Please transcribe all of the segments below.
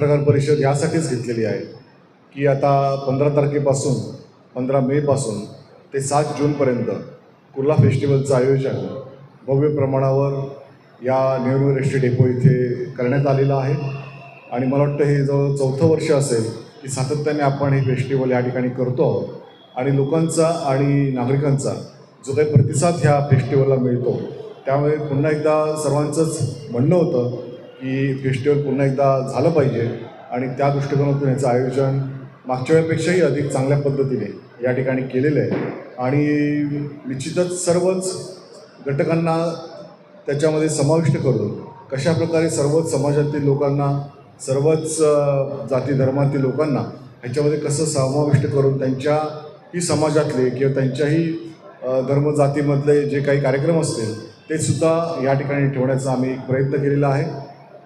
पत्रकार परिषद यासाठीच घेतलेली आहे की आता 15 तारखेपासून 15 मेपासून ते 7 जूनपर्यंत कुर्ला फेस्टिवलचं आयोजन भव्य प्रमाणावर या नेहरू एस टी डेपो इथे करण्यात आलेलं आहे. आणि मला वाटतं हे जवळ 4थं वर्ष असेल की सातत्याने आपण हे फेस्टिवल या ठिकाणी करतो आहोत. आणि लोकांचा आणि नागरिकांचा जो काही प्रतिसाद ह्या फेस्टिवलला मिळतो त्यामुळे पुन्हा एकदा सर्वांचंच म्हणणं होतं की फेस्टिवल पुन्हा एकदा झालं पाहिजे. आणि त्या दृष्टिकोनातून याचं आयोजन मागच्या वेळेपेक्षाही अधिक चांगल्या पद्धतीने या ठिकाणी केलेलं आहे. आणि निश्चितच सर्वच घटकांना त्याच्यामध्ये समाविष्ट करून कशाप्रकारे सर्वच समाजातील लोकांना, सर्वच जाती धर्मातील लोकांना ह्याच्यामध्ये कसं समाविष्ट करून त्यांच्याही समाजातले किंवा त्यांच्याही धर्मजातीमधले जे काही कार्यक्रम असतील ते सुद्धा या ठिकाणी ठेवण्याचा आम्ही प्रयत्न केलेला आहे.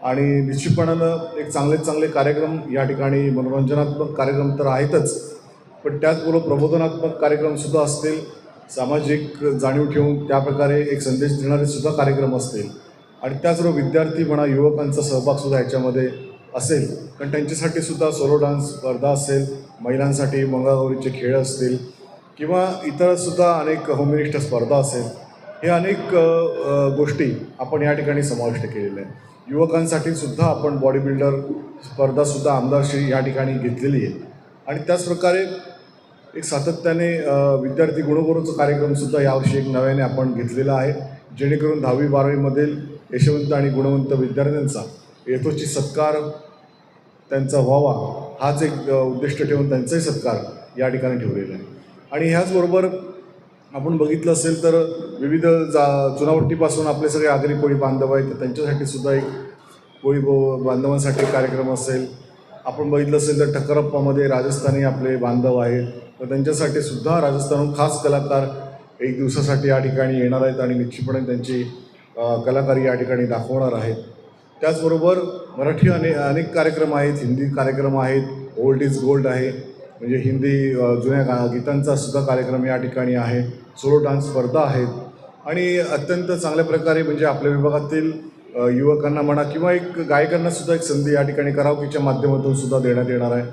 आणि निश्चितपणानं एक चांगले कार्यक्रम या ठिकाणी मनोरंजनात्मक कार्यक्रम तर आहेतच, पण त्याचबरोबर प्रबोधनात्मक कार्यक्रमसुद्धा असतील, सामाजिक जाणीव ठेवून त्याप्रकारे एक संदेश देणारे सुद्धा कार्यक्रम असतील. आणि त्याचबरोबर विद्यार्थी म्हणा, युवकांचा सहभागसुद्धा ह्याच्यामध्ये असेल, कारण त्यांच्यासाठी सुद्धा सोलो डान्स स्पर्धा असेल, महिलांसाठी मंगळागौरीचे खेळ असतील किंवा इतरसुद्धा अनेक होममिनिस्टर स्पर्धा असेल, हे अनेक गोष्टी आपण या ठिकाणी समाविष्ट केलेल्या आहेत. युवकांसाठी सुद्धा आपण बॉडी बिल्डर स्पर्धासुद्धा आमदारश्री या ठिकाणी घेतलेली आहे. आणि त्याचप्रकारे एक सातत्याने विद्यार्थी गुणगौरवचा कार्यक्रमसुद्धा यावर्षी एक नव्याने आपण घेतलेला आहे, जेणेकरून 10वी 12वीमधील यशवंत आणि गुणवंत विद्यार्थ्यांचा यथोचित सत्कार त्यांचा व्हावा हाच एक उद्दिष्ट ठेवून त्यांचाही सत्कार या ठिकाणी ठेवलेला आहे. आणि ह्याचबरोबर आपण बघितलं असेल तर विविध चुनावट्टीपासून आपले सगळे आगरी कोळी बांधव आहेत, तर त्यांच्यासाठी सुद्धा एक कोळी बांधवांसाठी कार्यक्रम असेल. आपण बघितलं असेल तर ठक्करप्पामध्ये राजस्थानी आपले बांधव आहेत, तर त्यांच्यासाठी सुद्धा राजस्थानहून खास कलाकार एक दिवसासाठी या ठिकाणी येणार आहेत आणि निश्चितपणे त्यांची कलाकारी या ठिकाणी दाखवणार आहेत. त्याचबरोबर मराठी अनेक कार्यक्रम आहेत, हिंदी कार्यक्रम आहेत, ओल्ड इज गोल्ड आहे, म्हणजे हिंदी जुन्या गीतांचा सुद्धा कार्यक्रम या ठिकाणी आहे, सोलो डान्स स्पर्धा आहेत. आणि अत्यंत चांगल्या प्रकारे म्हणजे आपल्या विभागातील युवकांना म्हणा किंवा एक गायकांनासुद्धा एक संधी या ठिकाणी कराओकेच्या माध्यमातून सुद्धा देण्यात येणार आहे.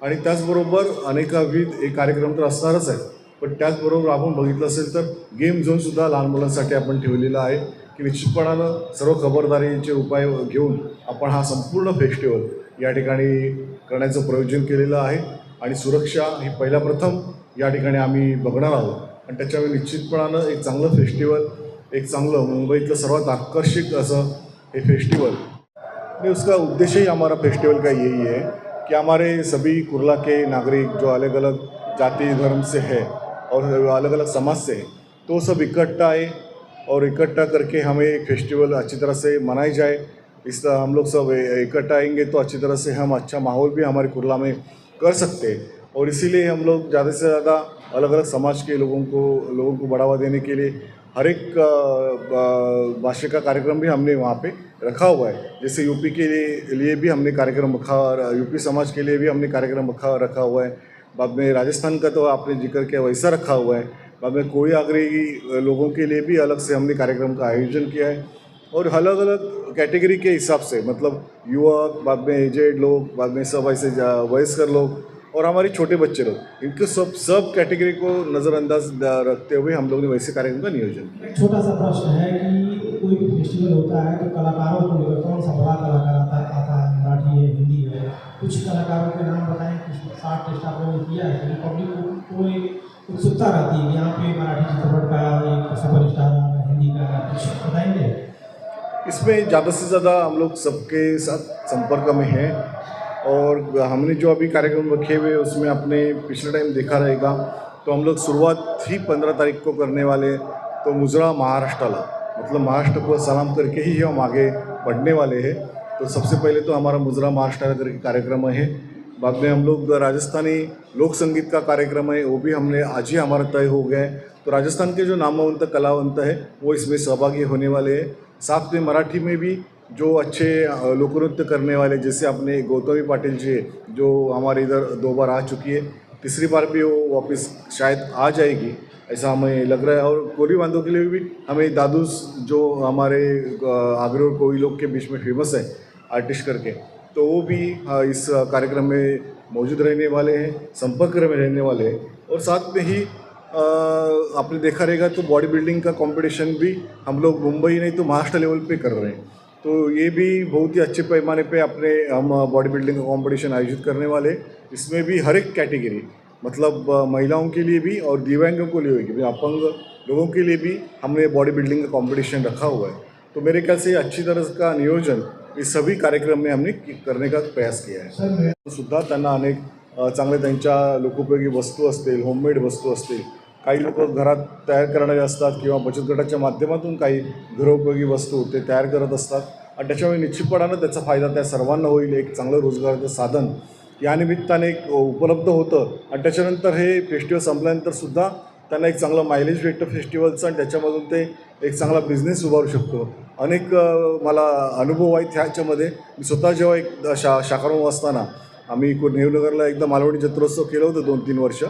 आणि त्याचबरोबर अनेकविध एक कार्यक्रम तर असणारच आहे, पण त्याचबरोबर आपण बघितलं असेल तर गेम झोनसुद्धा लहान मुलांसाठी आपण ठेवलेला आहे की निश्चितपणानं सर्व खबरदारीचे उपाय घेऊन आपण हा संपूर्ण फेस्टिवल या ठिकाणी करण्याचं प्रयोजन केलेलं आहे. आणि सुरक्षा ही पहिला प्रथम या ठिकाणी आम्ही बघणार आहोत. आणि त्याच्यामुळे निश्चितपणानं एक चांगलं फेस्टिवल, एक चांगलं मुंबईतलं सर्वात आकर्षक असं ये फेस्टिवल। और उसका उद्देश्य ही हमारा फेस्टिवल का यही है कि हमारे सभी कुर्ला के नागरिक जो अलग अलग जाति धर्म से है और अलग अलग समाज से है, तो सब इकट्ठा आए और इकट्ठा करके हमें एक फेस्टिवल अच्छी तरह से मनाई जाए। इस तरह हम लोग सब इकट्ठा आएंगे तो अच्छी तरह से हम अच्छा माहौल भी हमारे कुर्ला में कर सकते हैं। और इसीलिए हम लोग ज़्यादा से ज़्यादा अलग अलग समाज के लोगों को बढ़ावा देने के लिए हर एक भाषा का कार्यक्रम भी हमने वहाँ पे रखा हुआ है। जैसे यूपी के लिए भी हमने कार्यक्रम रखा, यूपी समाज के लिए भी हमने कार्यक्रम रखा हुआ है। बाद में राजस्थान का तो आपने जिक्र किया वैसा रखा हुआ है। बाद में कोई आगरी लोगों के लिए भी अलग से हमने कार्यक्रम का आयोजन किया है। और अलग अलग कैटेगरी के हिसाब से, मतलब युवक, बाद में एजेड लोग, बाद में सब ऐसे वयस्कर लोग और हमारे छोटे बच्चे लोग, इनके सब कैटेगरी को नज़रअंदाज रखते हुए हम लोगों ने वैसे कार्यक्रम का नियोजन किया। एक छोटा सा प्रश्न है कि कोई भी फेस्टिवल होता है तो कलाकारों को लेकर कौन सा बड़ा कलाकार आता है, मराठी है, हिंदी है, कुछ कलाकारों के नाम बताएं। कुछ शार्ट टेस्ट आपने किया है कि पब्लिक को एक उत्सुकता रहती है कि यहाँ पे मराठी चित्रपट का एक सुपर स्टार, हिंदी का, कुछ बताएंगे? इसमें ज़्यादा से ज़्यादा हम लोग सबके साथ संपर्क में हैं और हमने जो अभी कार्यक्रम रखे हुए उसमें आपने पिछले टाइम देखा रहेगा तो हम लोग शुरुआत ही 15 तारीख को करने वाले, तो मुजरा महाराष्ट्राला, मतलब महाराष्ट्र को सलाम करके ही हम आगे बढ़ने वाले हैं। तो सबसे पहले तो हमारा मुजरा महाराष्ट्र करके कार्यक्रम है। बाद में हम लोग राजस्थानी लोक संगीत का कार्यक्रम है, वो भी हमने आज ही हमारा तय हो गया है। तो राजस्थान के जो नामवंत कलावंत है वो इसमें सहभागी होने वाले हैं। साथ में मराठी में भी जो अच्छे लोकनृत्य करने वाले, जैसे अपने गौतमी पाटिल जी जो हमारे इधर 2 बार आ चुकी है, तीसरी बार भी वो वापस शायद आ जाएगी ऐसा हमें लग रहा है। और कोली बांधों के लिए भी हमें दादूस जो हमारे आगरे और कोई लोग के बीच में फेमस है आर्टिस्ट करके, तो वो भी इस कार्यक्रम में मौजूद रहने वाले हैं, संपर्क में रहने वाले हैं। और साथ में ही आपने देखा रहेगा तो बॉडी बिल्डिंग का कंपटीशन भी हम लोग मुंबई नहीं तो महाराष्ट्र लेवल पे कर रहे हैं। तो ये भी बहुत ही अच्छे पैमाने पे हम बॉडी बिल्डिंग का कंपटीशन आयोजित करने वाले। इसमें भी हर एक कैटेगरी मतलब महिलाओं के लिए भी और दिव्यांगों के लिए भी, अपंग लोगों के लिए भी हमने बॉडी बिल्डिंग का कंपटीशन रखा हुआ है। तो मेरे ख्याल से अच्छी तरह का नियोजन इस सभी कार्यक्रम में हमने करने का प्रयास किया है। सर सुद्धा त्यांना अनेक चांगले त्यांच्या लोकोपयोगी वस्तू असतील, होममेड वस्तू असतील, काही लोक घरात तयार करणारे असतात किंवा बचत गटाच्या माध्यमातून काही घरोपयोगी वस्तू ते तयार करत असतात आणि त्याच्यामुळे निश्चितपणानं त्याचा फायदा त्या सर्वांना होईल। एक चांगलं रोजगाराचं साधन या निमित्ताने एक उपलब्ध होतं आणि त्याच्यानंतर हे फेस्टिवल संपल्यानंतर सुद्धा त्यांना एक चांगलं मायलेज भेटतं फेस्टिवलचं आणि त्याच्यामधून ते एक चांगला बिझनेस उभारू शकतो। अनेक मला अनुभव आहेत ह्याच्यामध्ये। मी स्वतः जेव्हा एक शाखारोम असताना आम्ही नेहरूनगरला एकदा मालवणी जत्रोत्सव केलं होतं 2-3 वर्ष,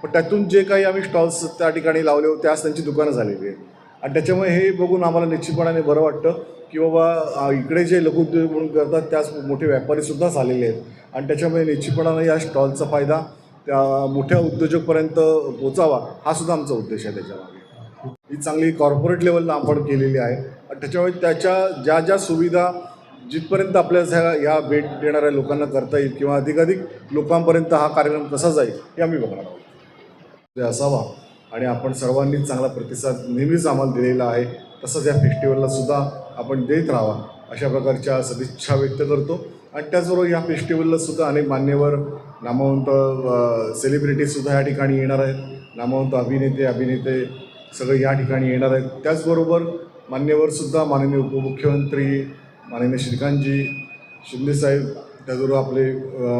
पण त्यातून जे काही आम्ही स्टॉल्स त्या ठिकाणी लावले होते त्याच त्यांची दुकानं झालेली आहेत आणि त्याच्यामुळे हे बघून आम्हाला निश्चितपणाने बरं वाटतं की बाबा इकडे जे लघुउद्योग म्हणून करतात त्याच मोठे व्यापारीसुद्धा झालेले आहेत आणि त्याच्यामुळे निश्चितपणानं या स्टॉलचा फायदा त्या मोठ्या उद्योजकपर्यंत पोचावा हा सुद्धा आमचा उद्देश आहे। त्याच्यामागे ही चांगली कॉर्पोरेट लेवलला आपण केलेली आहे आणि त्याच्यामुळे त्याच्या ज्या सुविधा जिथपर्यंत आपल्या या भेट देणाऱ्या लोकांना करता येईल किंवा अधिकाधिक लोकांपर्यंत हा कार्यक्रम कसा जाईल हे आम्ही बघणार आहोत ते असावा आणि आपण सर्वांनीच चांगला प्रतिसाद नेहमीच आम्हाला दिलेला आहे। तसंच या फेस्टिवलला सुद्धा आपण देत राहावा अशा प्रकारच्या सदिच्छा व्यक्त करतो आणि त्याचबरोबर या फेस्टिवलला सुद्धा अनेक मान्यवर नामवंत सेलिब्रिटीजसुद्धा या ठिकाणी येणार आहेत। नामवंत अभिनेते सगळे या ठिकाणी येणार आहेत। त्याचबरोबर मान्यवरसुद्धा माननीय उपमुख्यमंत्री माननीय श्रीकांतजी शिंदेसाहेब, त्याचबरोबर आपले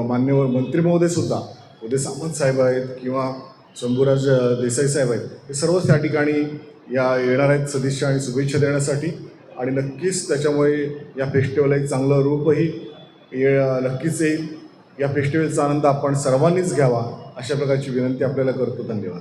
मान्यवर मंत्री महोदयसुद्धा उदय सामंत साहेब आहेत किंवा शंभूराज देसाई साहेब आहेत, हे सर्वच त्या ठिकाणी येणार आहेत सदिच्छा आणि शुभेच्छा देण्यासाठी आणि नक्कीच त्याच्यामुळे या फेस्टिवलला एक चांगलं रूपही नक्कीच येईल। या फेस्टिवलचा आनंद आपण सर्वांनीच घ्यावा अशा प्रकारची विनंती आपल्याला करतो। धन्यवाद।